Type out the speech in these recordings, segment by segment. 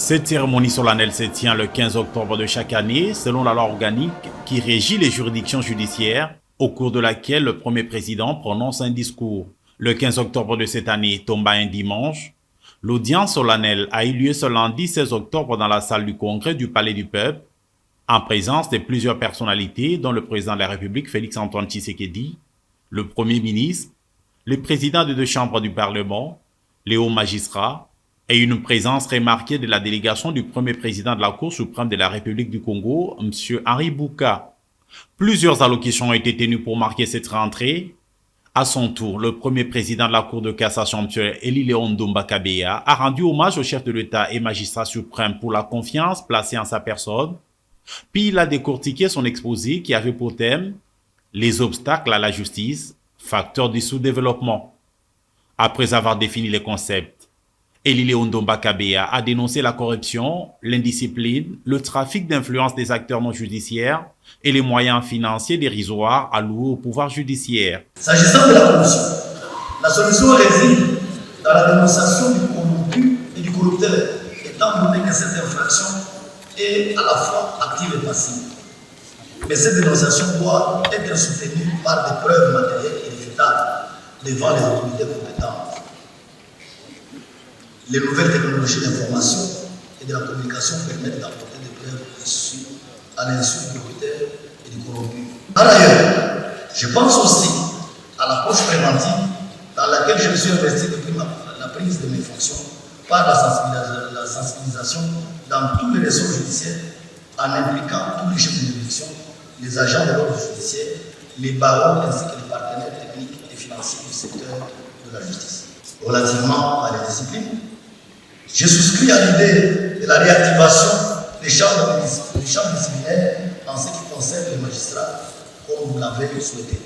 Cette cérémonie solennelle se tient le 15 octobre de chaque année, selon la loi organique qui régit les juridictions judiciaires, au cours de laquelle le premier président prononce un discours. Le 15 octobre de cette année tomba un dimanche. L'audience solennelle a eu lieu ce lundi 16 octobre dans la salle du Congrès du Palais du Peuple, en présence de plusieurs personnalités, dont le président de la République Félix-Antoine Tshisekedi, le Premier ministre, le président des deux chambres du Parlement, les hauts magistrats, et une présence remarquée de la délégation du premier président de la Cour suprême de la République du Congo, M. Henri Bouka. Plusieurs allocutions ont été tenues pour marquer cette rentrée. À son tour, le premier président de la Cour de cassation, M. Eli-Léon Ndomba Kabea, a rendu hommage au chef de l'État et magistrat suprême pour la confiance placée en sa personne. Puis il a décortiqué son exposé qui avait pour thème « Les obstacles à la justice, facteurs du sous-développement ». Après avoir défini les concepts, Eli-Léon Ndomba Kabea a dénoncé la corruption, l'indiscipline, le trafic d'influence des acteurs non judiciaires et les moyens financiers dérisoires alloués au pouvoir judiciaire. S'agissant de la corruption, la solution réside dans la dénonciation du corrompu et du corrupteur, étant donné que cette infraction est à la fois active et passive. Mais cette dénonciation doit être soutenue par des preuves matérielles et réfutables devant les autorités compétentes. Les nouvelles technologies d'information et de la communication permettent d'apporter des preuves issues à l'insu du corrupteur et du corrompu. Par ailleurs, je pense aussi à l'approche préventive dans laquelle je me suis investi depuis la prise de mes fonctions par la sensibilisation dans tous les réseaux judiciaires en impliquant tous les chefs de juridiction, les agents de l'ordre judiciaire, les barreaux ainsi que les partenaires techniques et financiers du secteur de la justice. Relativement à la discipline, j'ai souscrit à l'idée de la réactivation des chambres disciplinaires en ce qui concerne les magistrats, comme vous l'avez souhaité.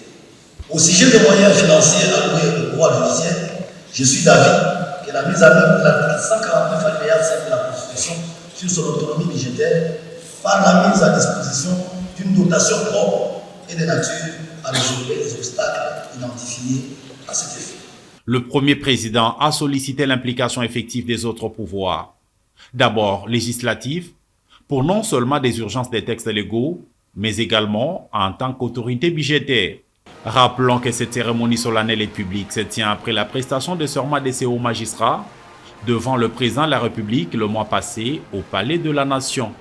Au sujet des moyens financiers alloués au pouvoir judiciaire, je suis d'avis que la mise en œuvre de l'article 149 alinéa 5 de la Constitution sur son autonomie budgétaire par la mise à disposition d'une dotation propre et de nature à résoudre les obstacles identifiés à cet effet. Le premier président a sollicité l'implication effective des autres pouvoirs. D'abord législatif, pour non seulement des urgences des textes légaux, mais également en tant qu'autorité budgétaire. Rappelons que cette cérémonie solennelle et publique se tient après la prestation de serment des hauts magistrats devant le président de la République le mois passé au Palais de la Nation.